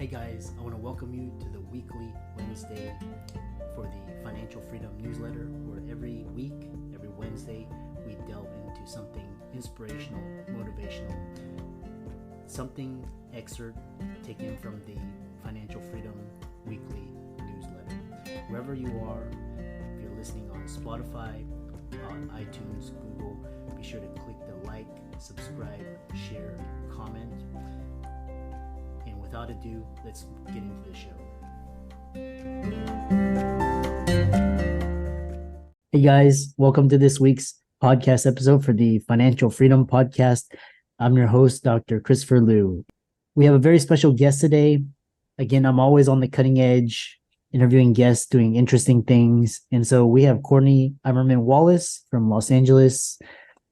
Hey guys, I want to welcome you to the weekly Wednesday for the Financial Freedom newsletter, where every week, every Wednesday, we delve into something inspirational, motivational, something excerpt taken from the Financial Freedom weekly newsletter. Wherever you are, if you're listening on Spotify, on iTunes, Google, be sure to click the like, subscribe, share, comment. And without ado, let's get into the show. Hey guys, welcome to this week's podcast episode for the Financial Freedom Podcast. I'm your host, Dr. Christopher Liu. We have a very special guest today. Again, I'm always on the cutting edge, interviewing guests, doing interesting things. And so we have Courtney Eimerman-Wallace from Los Angeles,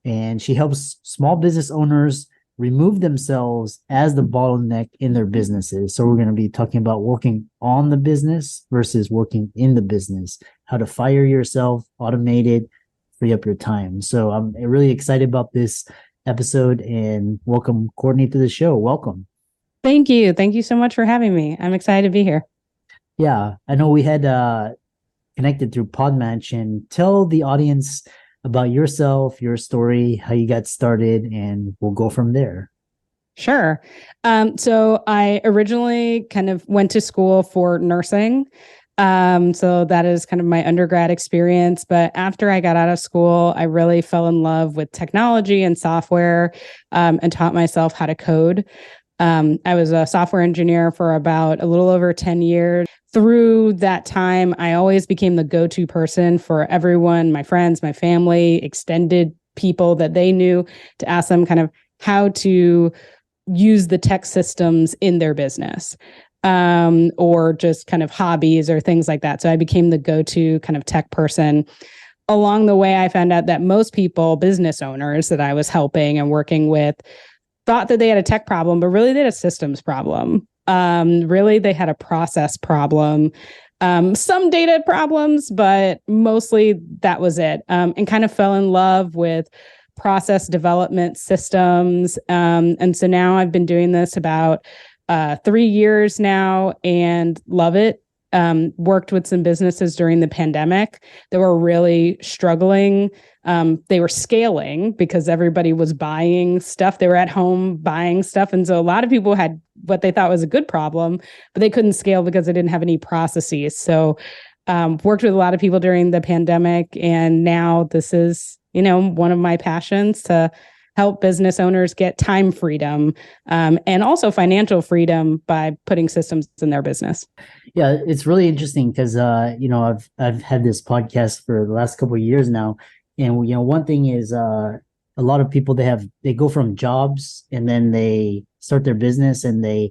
and she helps small business owners remove themselves as the bottleneck in their businesses. So we're going to be talking about working on the business versus working in the business, how to fire yourself, automate it, free up your time. So I'm really excited about this episode, and welcome Courtney to the show. Welcome. Thank you. Thank you so much for having me. I'm excited to be here. Yeah, I know we had connected through Podmatch, and tell the audience about yourself, your story, how you got started, and we'll go from there. Sure. So I originally kind of went to school for nursing. So that is kind of my undergrad experience. But after I got out of school, I really fell in love with technology and software, and taught myself how to code. I was a software engineer for about a little over 10 years. Through that time, I always became the go-to person for everyone, my friends, my family, extended people that they knew, to ask them kind of how to use the tech systems in their business, or just kind of hobbies or things like that. So I became the go-to kind of tech person. Along the way, I found out that most people, business owners that I was helping and working with, thought that they had a tech problem, but really they had a systems problem. Really, they had a process problem, some data problems, but mostly that was it. And kind of fell in love with process development systems. And so now I've been doing this about 3 years now and love it. Worked with some businesses during the pandemic that were really struggling. They were scaling because everybody was buying stuff. They were at home buying stuff. And so a lot of people had what they thought was a good problem, but they couldn't scale because they didn't have any processes. So worked with a lot of people during the pandemic. And now this is, one of my passions, to help business owners get time freedom, and also financial freedom by putting systems in their business. Yeah, it's really interesting because I've had this podcast for the last couple of years now, and one thing is a lot of people they go from jobs and then they start their business, and they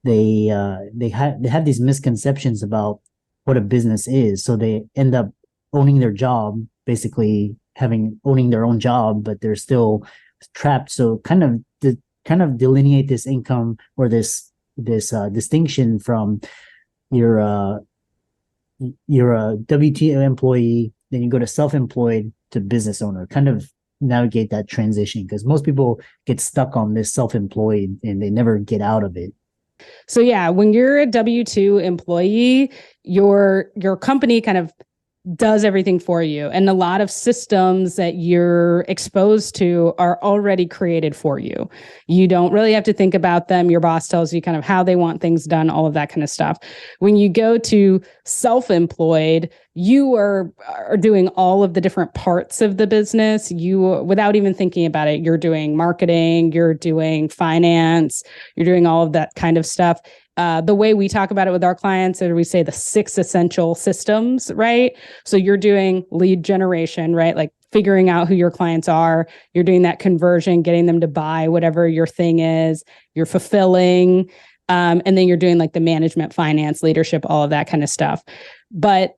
have these misconceptions about what a business is. So they end up owning their job, basically owning their own job, but they're still trapped. So kind of delineate this income or this distinction from you're a W-2 employee, then you go to self-employed to business owner, kind of navigate that transition, because most people get stuck on this self-employed and they never get out of it. So yeah, when you're a W-2 employee, your company kind of does everything for you. And a lot of systems that you're exposed to are already created for you. You don't really have to think about them. Your boss tells you kind of how they want things done, all of that kind of stuff. When you go to self-employed, you are doing all of the different parts of the business. You, without even thinking about it, you're doing marketing, you're doing finance, you're doing all of that kind of stuff. The way we talk about it with our clients, or we say the 6 essential systems, right? So you're doing lead generation, right? Like figuring out who your clients are. You're doing that conversion, getting them to buy whatever your thing is. You're fulfilling. And then you're doing like the management, finance, leadership, all of that kind of stuff. But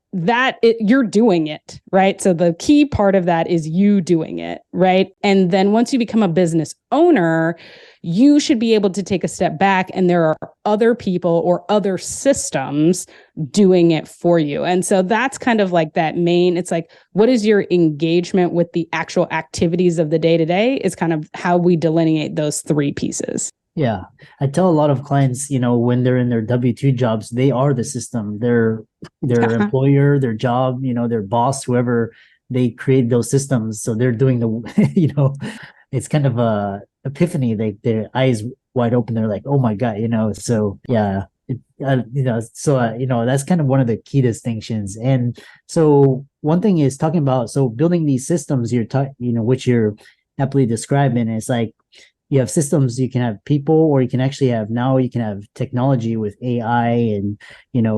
you're doing it, right? So the key part of that is you doing it, right? And then once you become a business owner, you should be able to take a step back, and there are other people or other systems doing it for you. And so that's kind of like that main, it's like, what is your engagement with the actual activities of the day-to-day is kind of how we delineate those 3 pieces. Yeah. I tell a lot of clients, when they're in their W-2 jobs, they are the system. Their Yeah. employer, their job, their boss, whoever, they create those systems. So they're doing the, it's kind of a epiphany. Their eyes wide open. They're like, oh my God, so yeah. That's kind of one of the key distinctions. And so one thing is talking about, so building these systems which you're happily describing, it's like, you have systems, you can have people, or you can actually have, now you can have technology with AI, and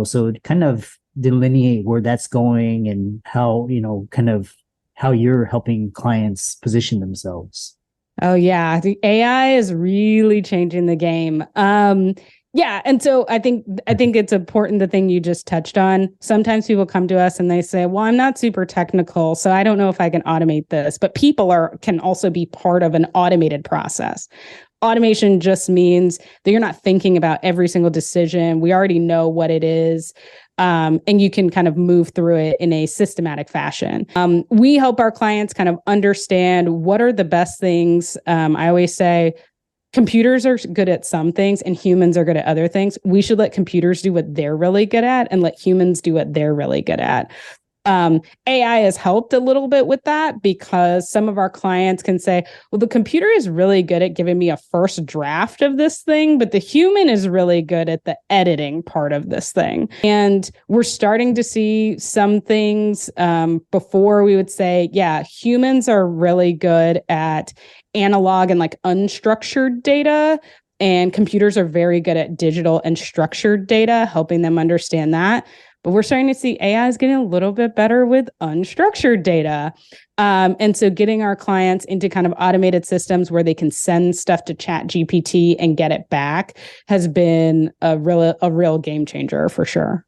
so to kind of delineate where that's going and how, kind of how you're helping clients position themselves. Oh yeah, the AI is really changing the game. Yeah, and so I think it's important, the thing you just touched on. Sometimes people come to us and they say, "Well, I'm not super technical, so I don't know if I can automate this." But people can also be part of an automated process. Automation just means that you're not thinking about every single decision. We already know what it is. And you can kind of move through it in a systematic fashion. We help our clients kind of understand what are the best things. I always say computers are good at some things and humans are good at other things. We should let computers do what they're really good at and let humans do what they're really good at. AI has helped a little bit with that, because some of our clients can say, well, the computer is really good at giving me a first draft of this thing, but the human is really good at the editing part of this thing. And we're starting to see some things. Before we would say, yeah, humans are really good at analog and like unstructured data, and computers are very good at digital and structured data, helping them understand that. But we're starting to see AI is getting a little bit better with unstructured data. And so getting our clients into kind of automated systems where they can send stuff to Chat GPT and get it back has been a real game changer for sure.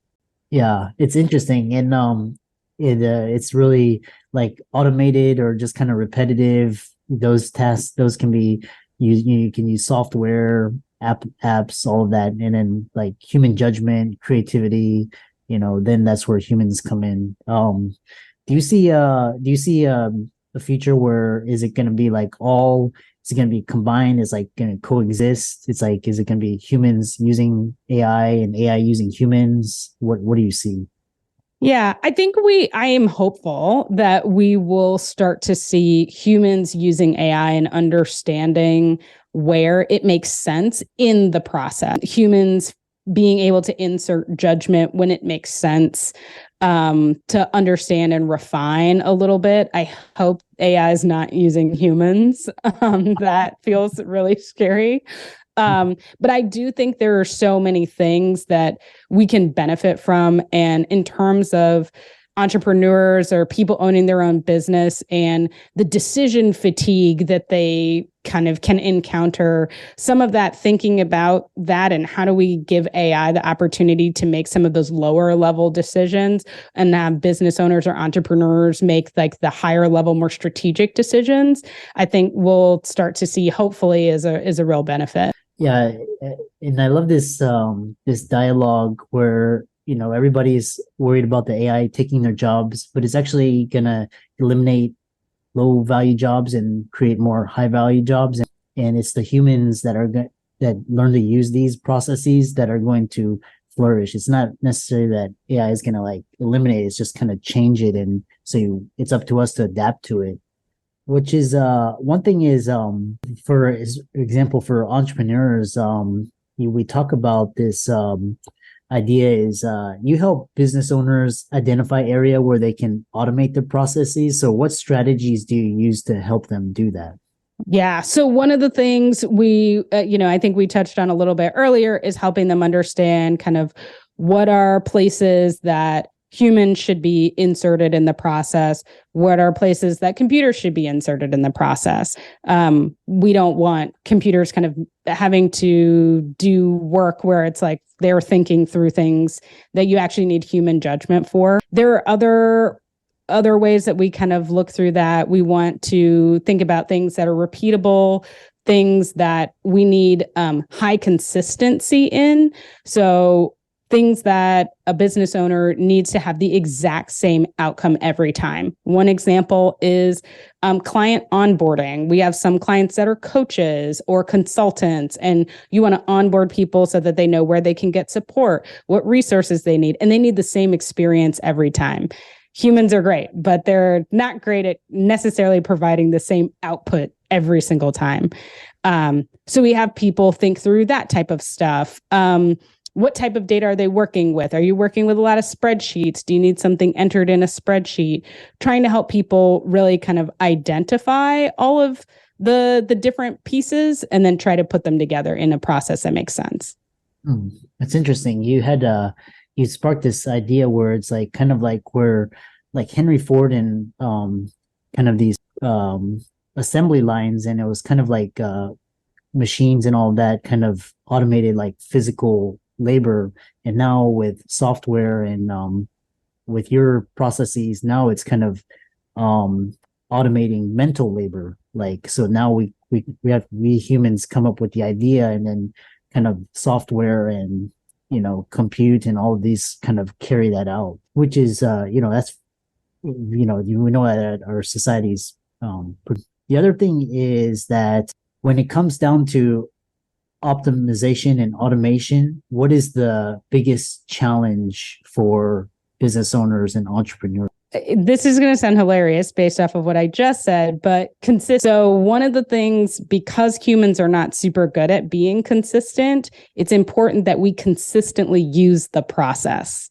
Yeah, it's interesting. And it's really like automated or just kind of repetitive. Those tasks, those can be you can use software, apps, all of that. And then like human judgment, creativity, then that's where humans come in. Do you see a future where is it going to be like is it going to be combined? Is like going to coexist? It's like, is it going to be humans using AI and AI using humans? What do you see? Yeah, I am hopeful that we will start to see humans using AI and understanding where it makes sense in the process. Humans being able to insert judgment when it makes sense, to understand and refine a little bit. I hope AI is not using humans. That feels really scary. But I do think there are so many things that we can benefit from. And in terms of entrepreneurs or people owning their own business and the decision fatigue that they kind of can encounter, some of that thinking about that and how do we give AI the opportunity to make some of those lower level decisions and have business owners or entrepreneurs make like the higher level, more strategic decisions, I think we'll start to see hopefully is a real benefit. Yeah, and I love this dialogue where everybody's worried about the AI taking their jobs, but it's actually gonna eliminate low value jobs and create more high value jobs, and it's the humans that learn to use these processes that are going to flourish. It's not necessarily that AI is gonna like eliminate it, it's just kind of change it, and so it's up to us to adapt to it. Which is one thing is for example, for entrepreneurs, we talk about this idea is you help business owners identify area where they can automate their processes. So what strategies do you use to help them do that? Yeah. So one of the things I think we touched on a little bit earlier is helping them understand kind of what are places that humans should be inserted in the process. What are places that computers should be inserted in the process? We don't want computers kind of having to do work where it's like they're thinking through things that you actually need human judgment for. There are other ways that we kind of look through that. We want to think about things that are repeatable, things that we need high consistency in. So things that a business owner needs to have the exact same outcome every time. One example is client onboarding. We have some clients that are coaches or consultants, and you want to onboard people so that they know where they can get support, what resources they need, and they need the same experience every time. Humans are great, but they're not great at necessarily providing the same output every single time. So we have people think through that type of stuff. What type of data are they working with? Are you working with a lot of spreadsheets? Do you need something entered in a spreadsheet? Trying to help people really kind of identify all of the different pieces and then try to put them together in a process that makes sense. That's interesting. You sparked this idea where it's like kind of like where like Henry Ford and kind of these assembly lines, and it was kind of like machines and all that kind of automated like physical labor, and now with software and with your processes, now it's kind of automating mental labor. Like, so now we humans come up with the idea, and then kind of software and compute and all of these kind of carry that out, which is that's we know that our societies. The other thing is that when it comes down to optimization and automation, what is the biggest challenge for business owners and entrepreneurs? This is going to sound hilarious based off of what I just said, but so one of the things, because humans are not super good at being consistent, it's important that we consistently use the process.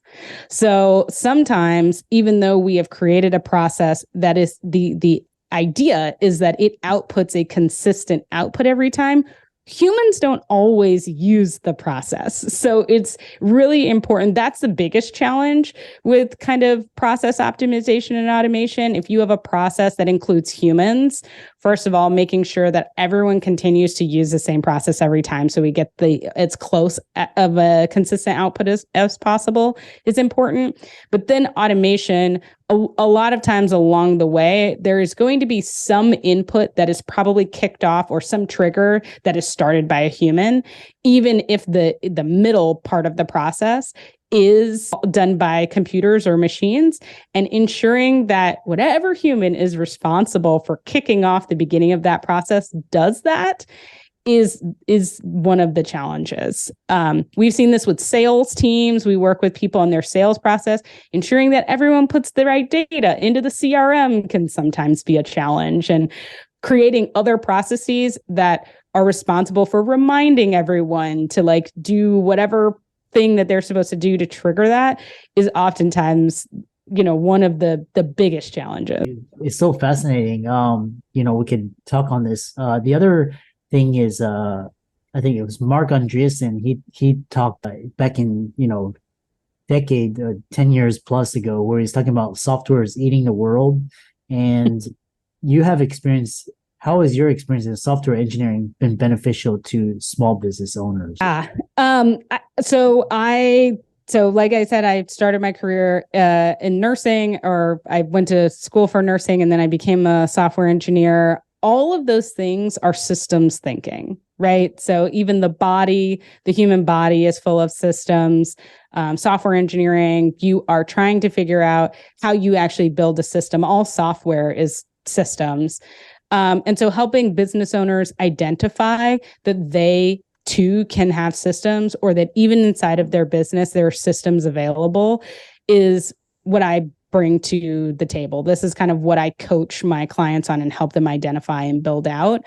So sometimes, even though we have created a process that is the idea is that it outputs a consistent output every time, humans don't always use the process. So it's really important. That's the biggest challenge with kind of process optimization and automation. If you have a process that includes humans, first of all, making sure that everyone continues to use the same process every time so we get as close of a consistent output as possible is important. But then automation, a lot of times along the way, there is going to be some input that is probably kicked off or some trigger that is started by a human, even if the middle part of the process is done by computers or machines, and ensuring that whatever human is responsible for kicking off the beginning of that process does that is one of the challenges. We've seen this with sales teams. We work with people on their sales process. Ensuring that everyone puts the right data into the CRM can sometimes be a challenge, and creating other processes that are responsible for reminding everyone to like do whatever thing that they're supposed to do to trigger that is oftentimes, one of the biggest challenges. It's so fascinating. We could talk on this. The other thing is, I think it was Mark Andreessen. He talked back in, decade, 10 years plus ago, where he's talking about software is eating the world. And you have experience. How has your experience in software engineering been beneficial to small business owners? So like I said, I started my career in nursing, or I went to school for nursing, and then I became a software engineer. All of those things are systems thinking, right? So even the human body is full of systems. Software engineering, you are trying to figure out how you actually build a system. All software is systems. And so helping business owners identify that they too can have systems, or that even inside of their business, there are systems available, is what I bring to the table. This is kind of what I coach my clients on and help them identify and build out.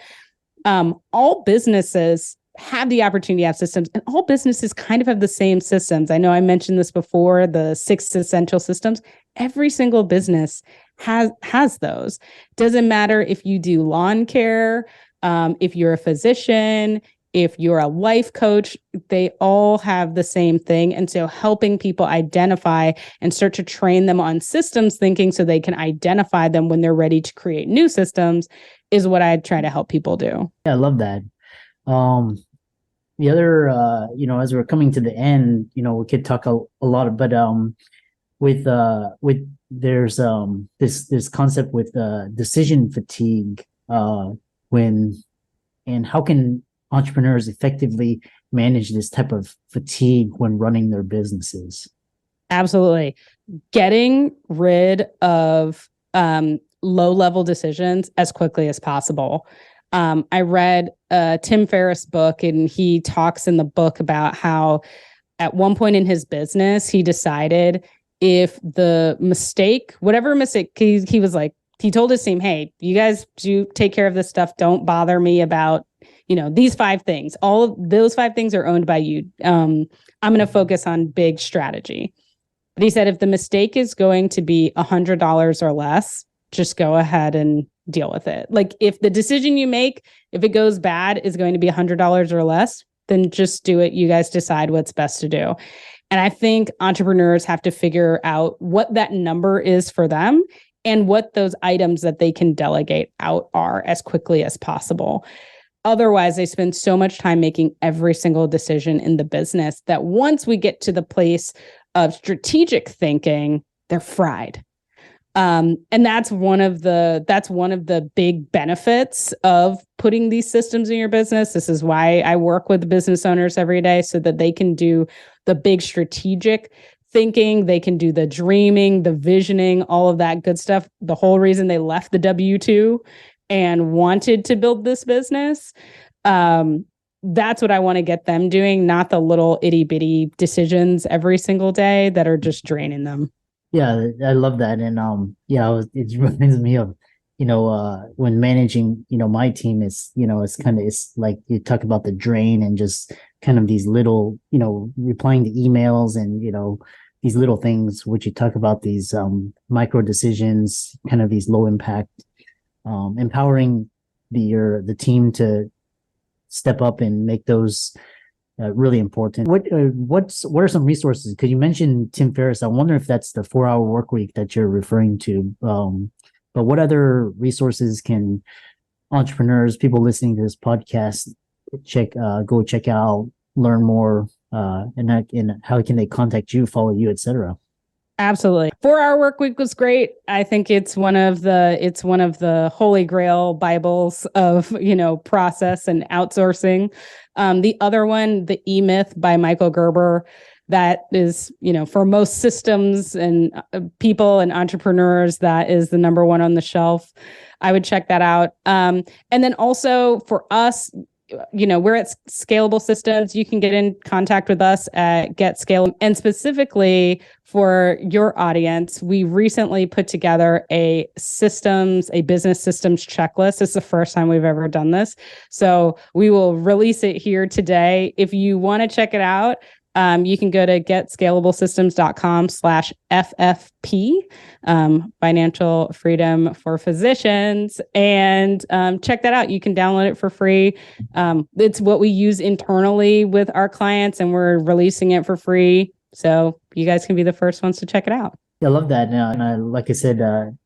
All businesses have the opportunity to have systems, and all businesses kind of have the same systems. I know I mentioned this before, the 6 essential systems. Every single business has those. Doesn't matter if you do lawn care, if you're a physician, if you're a life coach, they all have the same thing. And so helping people identify and start to train them on systems thinking so they can identify them when they're ready to create new systems is what I try to help people do. Yeah, I love that. The other, as we're coming to the end, we could talk a lot, but with there's this concept with decision fatigue, and how can entrepreneurs effectively manage this type of fatigue when running their businesses? Absolutely. Getting rid of low-level decisions as quickly as possible. I read a Tim Ferriss book, and he talks in the book about how at one point in his business, he decided if the mistake, whatever mistake, he was like, he told his team, hey, you guys do take care of this stuff. Don't bother me about, these 5 things. All of those 5 things are owned by you. I'm going to focus on big strategy. But he said, if the mistake is going to be $100 or less, just go ahead and deal with it. Like if the decision you make, if it goes bad, is going to be $100 or less, then just do it. You guys decide what's best to do. And I think entrepreneurs have to figure out what that number is for them and what those items that they can delegate out are as quickly as possible. Otherwise, they spend so much time making every single decision in the business that once we get to the place of strategic thinking, they're fried. And that's one of the big benefits of putting these systems in your business. This is why I work with business owners every day, so that they can do the big strategic thinking, they can do the dreaming, the visioning, all of that good stuff. The whole reason they left the W-2 and wanted to build this business. That's what I want to get them doing, not the little itty bitty decisions every single day that are just draining them. Yeah, I love that. And it reminds me of, when managing, my team is, it's like you talk about the drain and just kind of these little, replying to emails and, these little things, which you talk about these micro decisions, kind of these low impact, empowering the team to step up and make those really important. What are some resources? Because you mentioned Tim Ferriss. I wonder if that's the 4-hour work week that you're referring to. But what other resources can entrepreneurs, people listening to this podcast, go check out, learn more, and how can they contact you, follow you, etc.? Absolutely. 4-hour work week was great. I think it's one of the holy grail Bibles of, process and outsourcing. The other one, the E-Myth by Michael Gerber, that is, for most systems and people and entrepreneurs, that is the number one on the shelf. I would check that out. And then also for us, we're at Scalable Systems. You can get in contact with us at Get Scale. And specifically for your audience, we recently put together a business systems checklist. It's the first time we've ever done this. So we will release it here today. If you want to check it out, you can go to getscalablesystems.com/FFP, Financial Freedom for Physicians, and check that out. You can download it for free. It's what we use internally with our clients, and we're releasing it for free. So you guys can be the first ones to check it out. I love that. And like I said,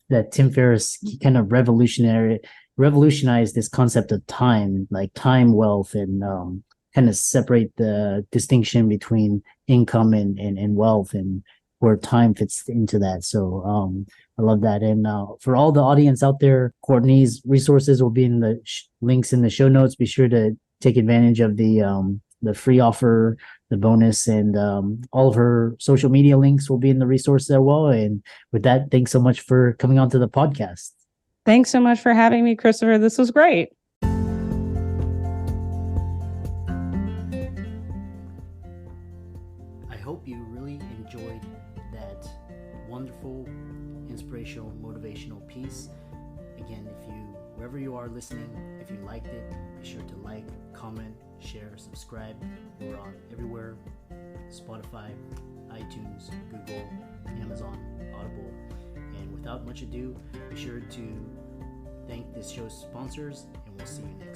that Tim Ferriss kind of revolutionized this concept of time, like time wealth, and kind of separate the distinction between income and wealth, and where time fits into that. So I love that. And for all the audience out there, Courtney's resources will be in the links in the show notes. Be sure to take advantage of the free offer, the bonus, and all of her social media links will be in the resources as well. And with that, thanks so much for coming on to the podcast. Thanks so much for having me, Christopher. This was great. I hope you really enjoyed that wonderful, inspirational, motivational piece. Again, wherever you are listening, if you liked it, be sure to like, comment, share, subscribe. We're on everywhere: Spotify, iTunes, Google, Amazon, Audible. And without much ado, be sure to thank this show's sponsors, and we'll see you next time.